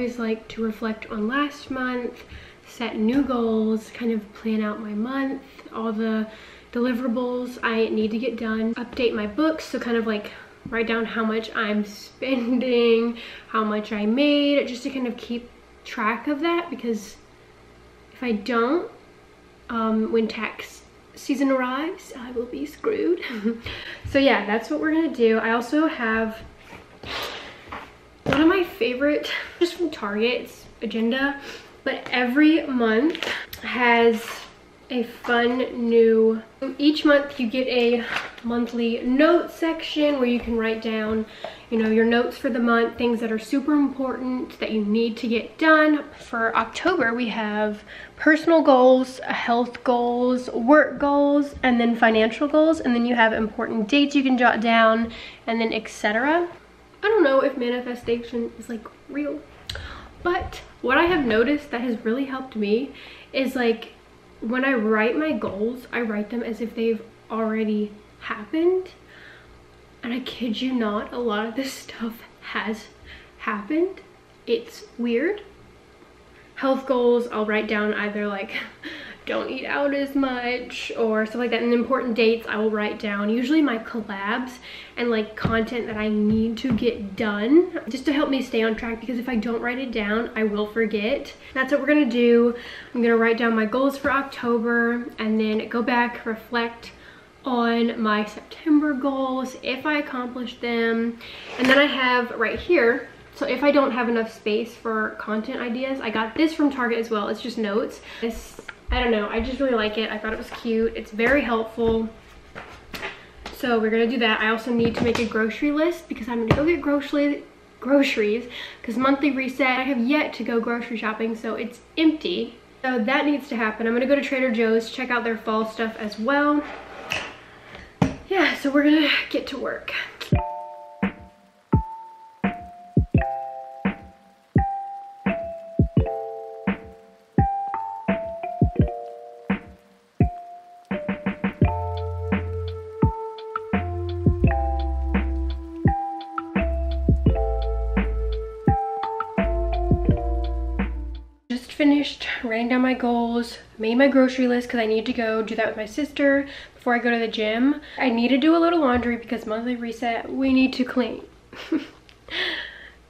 always like to reflect on last month, set new goals, kind of plan out my month, all the deliverables I need to get done, update my books, so kind of like write down how much I'm spending, how much I made, just to kind of keep track of that, because if I don't, when tax season arrives, I will be screwed. So yeah, that's what we're gonna do. I also have one of my favorite, just from Target, it's Agenda, but every month has a fun new, each month you get a monthly note section where you can write down, you know, your notes for the month, things that are super important that you need to get done. For October, we have personal goals, health goals, work goals, and then financial goals, and then you have important dates you can jot down, and then etc. I don't know if manifestation is like real, but what I have noticed that has really helped me is like, when I write my goals, I write them as if they've already happened. And I kid you not, a lot of this stuff has happened. It's weird. Health goals, I'll write down either like, don't eat out as much or stuff like that. And important dates, I will write down usually my collabs and like content that I need to get done, just to help me stay on track, because if I don't write it down, I will forget. That's what we're gonna do. I'm gonna write down my goals for October and then go back, reflect on my September goals, if I accomplished them. And then I have right here, so if I don't have enough space for content ideas, I got this from Target as well. It's just notes. This, I don't know, I just really like it. I thought it was cute. It's very helpful. So we're gonna do that. I also need to make a grocery list because I'm gonna go get groceries because monthly reset. I have yet to go grocery shopping, so it's empty. So that needs to happen. I'm gonna go to Trader Joe's, check out their fall stuff as well. Yeah, so we're gonna get to work. Finished writing down my goals, made my grocery list because I need to go do that with my sister before I go to the gym. I need to do a little laundry because monthly reset, we need to clean.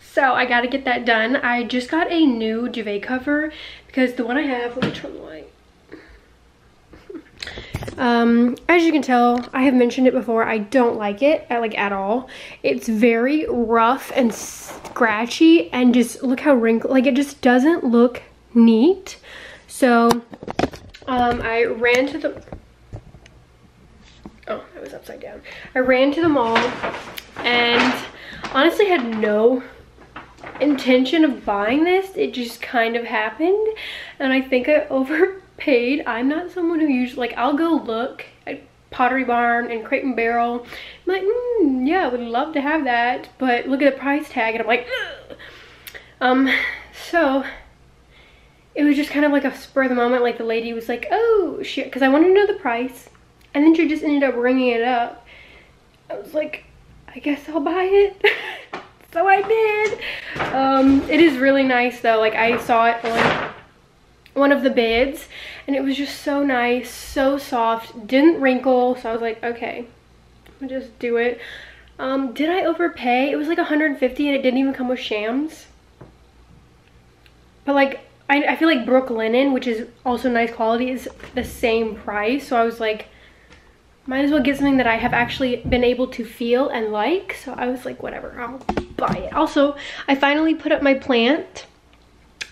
So I got to get that done. I just got a new duvet cover because the one I have, let me turn the light. As you can tell, I have mentioned it before, I don't like it at all. It's very rough and scratchy, and just look how wrinkled, like it just doesn't look neat. So I ran to the, oh, that was upside down. I ran to the mall and honestly had no intention of buying this. It just kind of happened, and I think I overpaid. I'm not someone who usually, like, I'll go look at Pottery Barn and Crate and Barrel. I'm like, yeah, I would love to have that, but look at the price tag and I'm like, ugh. So it was just kind of like a spur of the moment. Like the lady was like, oh shit, because I wanted to know the price, and then she just ended up ringing it up. I was like, I guess I'll buy it. So I did. It is really nice though. Like I saw it on one of the bids and it was just so nice, so soft, didn't wrinkle. So I was like, okay, I'll just do it. Did I overpay? It was like $150 and it didn't even come with shams. But like, I feel like Brook Linen, which is also nice quality, is the same price. So I was like, might as well get something that I have actually been able to feel and like. So I was like, whatever, I'll buy it. Also, I finally put up my plant.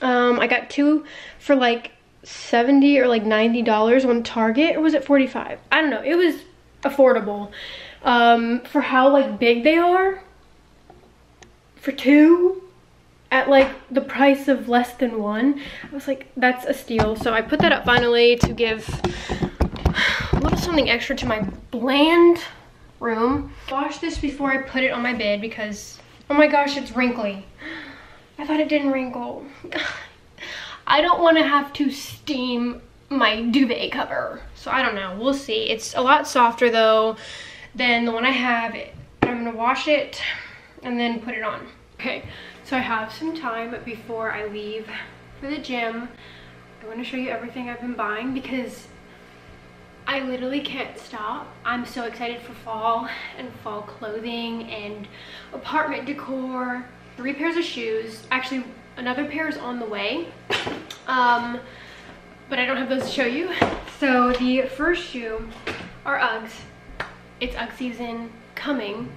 I got two for like $70 or like $90 on Target, or was it $45? I don't know, it was affordable. For how like big they are, for two at like the price of less than one, I was like, that's a steal. So I put that up finally to give a little something extra to my bland room. Wash this before I put it on my bed because, oh my gosh, it's wrinkly. I thought it didn't wrinkle. I don't want to have to steam my duvet cover, so I don't know, we'll see. It's a lot softer though than the one I have. I'm gonna wash it and then put it on. Okay, So I have some time before I leave for the gym. I want to show you everything I've been buying because I literally can't stop. I'm so excited for fall and fall clothing and apartment decor. 3 pairs of shoes. Actually, another pair is on the way. But I don't have those to show you. So the first shoe are Uggs. It's Ugg season coming.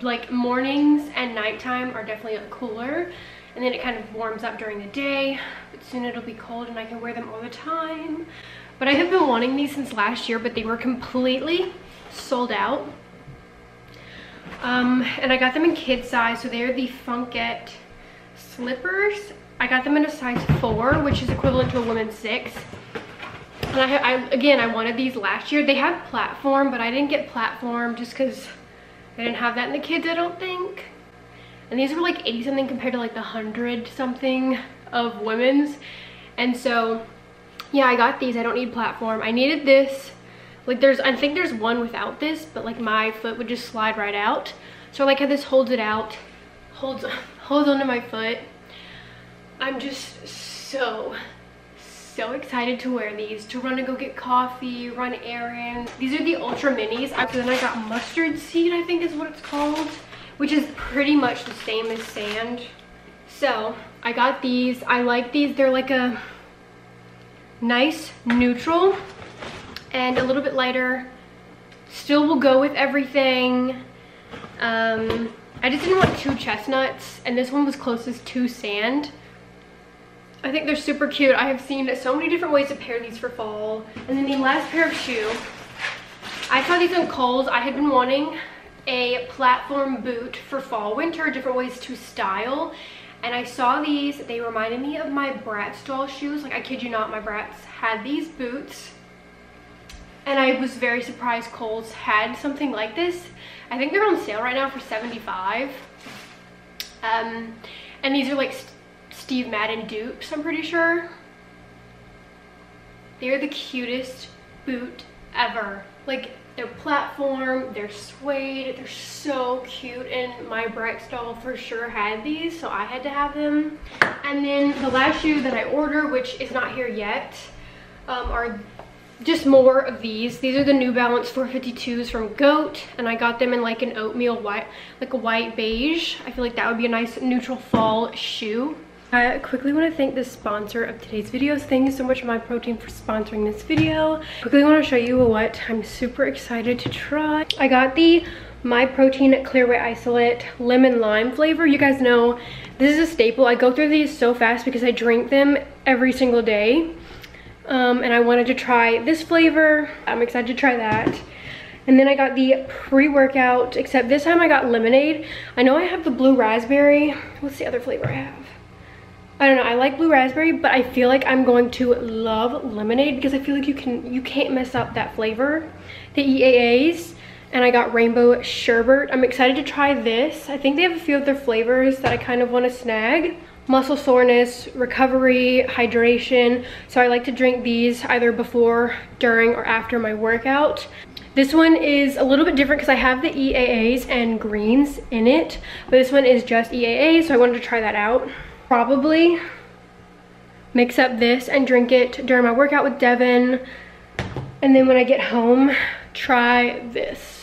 Like mornings and nighttime are definitely cooler. And then it kind of warms up during the day. But soon it'll be cold and I can wear them all the time. But I have been wanting these since last year, but they were completely sold out. And I got them in kid size, so they're the Funkette slippers. I got them in a size 4, which is equivalent to a women's 6. And again, I wanted these last year. They have platform, but I didn't get platform just because I didn't have that in the kids, I don't think. And these were like 80 something compared to like the 100 something of women's. And so yeah, I got these. I don't need platform. I needed this. Like I think there's one without this, but like my foot would just slide right out. So I like how this holds it out, holds onto my foot. I'm just so excited to wear these, to run and go get coffee, run errands. These are the Ultra Minis. Then I got Mustard Seed, I think is what it's called, which is pretty much the same as sand. So I got these. I like these. They're like a nice neutral and a little bit lighter. Still will go with everything. I just didn't want 2 chestnuts, and this one was closest to sand. I think they're super cute. I have seen so many different ways to pair these for fall. And then the last pair of shoe, I saw these on Kohl's. I had been wanting a platform boot for fall, winter, different ways to style. And I saw these. They reminded me of my Bratz doll shoes. Like, I kid you not, my Bratz had these boots. And I was very surprised Kohl's had something like this. I think they're on sale right now for $75. And these are like Steve Madden dupes, I'm pretty sure. They're the cutest boot ever. Like, they're platform, they're suede, they're so cute, and my Bratz doll for sure had these, so I had to have them. And then the last shoe that I ordered, which is not here yet, are just more of these. These are the New Balance 452s from Goat, and I got them in like an oatmeal white, like a white beige. I feel like that would be a nice neutral fall shoe. I quickly want to thank the sponsor of today's videos. Thank you so much, Myprotein, for sponsoring this video. Quickly want to show you what I'm super excited to try. I got the Myprotein Clear Weight Isolate Lemon Lime flavor. You guys know this is a staple. I go through these so fast because I drink them every single day. And I wanted to try this flavor. I'm excited to try that. And then I got the pre-workout, except this time I got lemonade. I know I have the blue raspberry. What's the other flavor I have? I don't know. I like blue raspberry, but I feel like I'm going to love lemonade because I feel like you can't mess up that flavor. The EAAs, and I got rainbow sherbet. I'm excited to try this. I think they have a few other flavors that I kind of want to snag. Muscle soreness, recovery, hydration. So I like to drink these either before, during, or after my workout. This one is a little bit different because I have the EAAs and greens in it, but this one is just EAA, so I wanted to try that out. Probably mix up this and drink it during my workout with Devin, and then when I get home, try this.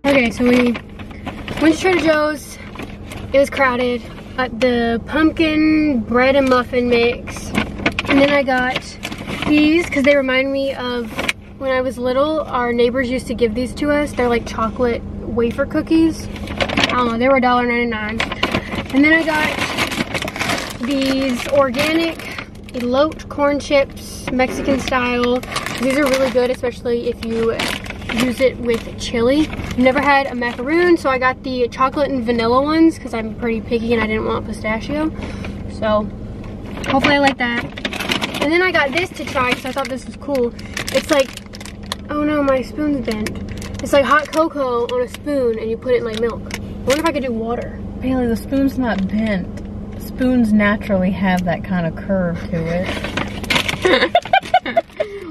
Okay, so we went to Trader Joe's. It was crowded. Got the pumpkin bread and muffin mix. And then I got these because they remind me of when I was little. Our neighbors used to give these to us. They're like chocolate wafer cookies. I don't know, they were $1.99. And then I got these organic elote corn chips, Mexican style. These are really good, especially if you use it with chili. I've never had a macaroon, so I got the chocolate and vanilla ones because I'm pretty picky and I didn't want pistachio. So hopefully I like that. And then I got this to try because I thought this was cool. It's like, oh no, my spoon's bent. It's like hot cocoa on a spoon and you put it in like milk. I wonder if I could do water. Bailey, the spoon's not bent. Spoons naturally have that kind of curve to it.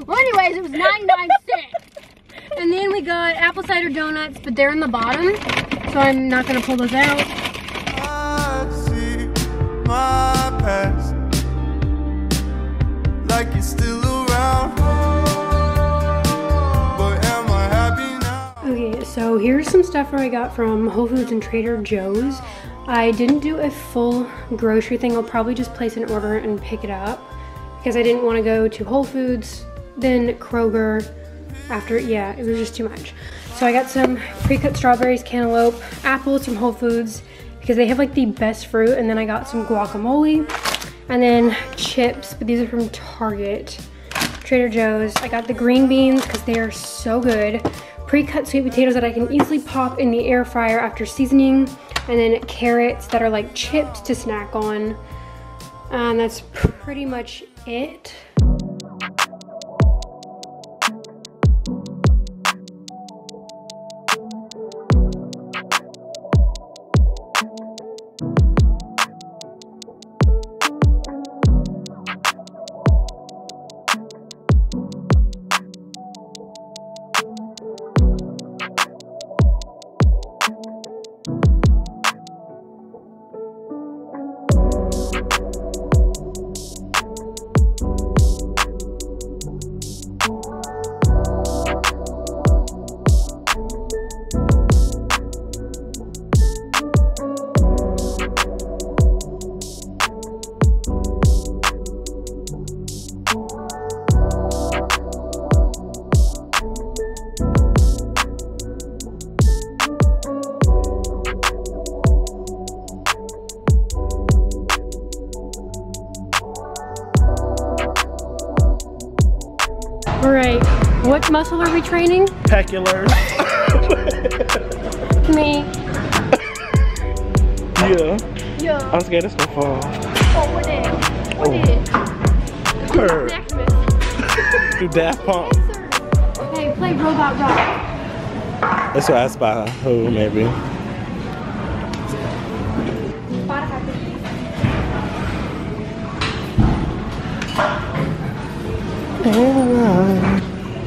Well, anyways, it was 99 cents. And then we got apple cider donuts, but they're in the bottom, so I'm not gonna pull those out. I see my past like it's still around, but am I happy now? Okay, so here's some stuff I got from Whole Foods and Trader Joe's. I didn't do a full grocery thing. I'll probably just place an order and pick it up because I didn't want to go to Whole Foods, then Kroger after. Yeah, it was just too much. So I got some pre-cut strawberries, cantaloupe, apples from Whole Foods because they have like the best fruit, and then I got some guacamole and then chips, but these are from Target. Trader Joe's. I got the green beans because they are so good. Pre-cut sweet potatoes that I can easily pop in the air fryer after seasoning, and then carrots that are like chips to snack on. That's pretty much it. All right, what muscle are we training? Pecular. Me. Yeah. Yeah. I'm scared it's gonna fall. Oh, what did? What did? Her. Maximus. Do Daft Punk. Yes, sir. Hey, play Robot Rock. That's what I spy. Who, maybe.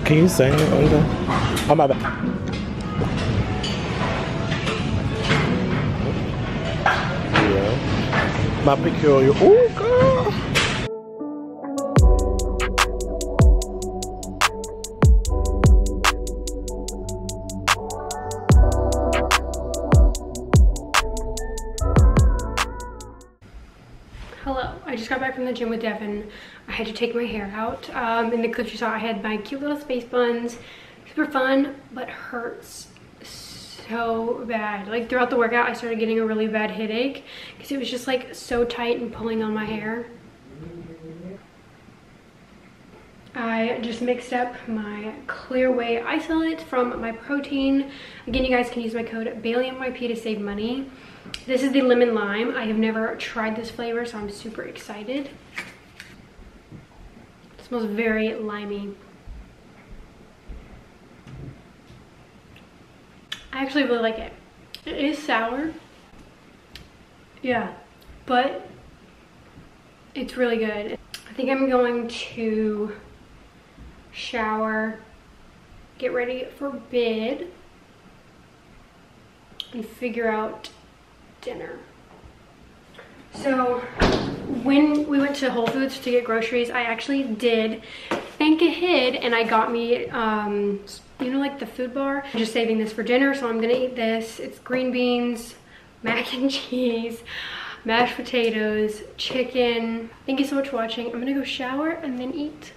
Can you sing it? Oh, my bad. Yeah. My peculiar. Ooh, girl. Hello, I just got back from the gym with Devin. I had to take my hair out. In the clip you saw, I had my cute little space buns. Super fun, but hurts so bad. Like throughout the workout, I started getting a really bad headache because it was just like so tight and pulling on my hair. I just mixed up my clear whey isolate from Myprotein. Again, you guys can use my code BAILEYMYP to save money. This is the lemon lime. I have never tried this flavor, so I'm super excited. It smells very limey. I actually really like it. It is sour. Yeah, but it's really good. I think I'm going to shower, get ready for bed, and figure out dinner. So when we went to Whole Foods to get groceries, I actually did think ahead and I got me you know, like the food bar. I'm just saving this for dinner, so I'm gonna eat this. It's green beans, mac and cheese, mashed potatoes, chicken. Thank you so much for watching. I'm gonna go shower and then eat.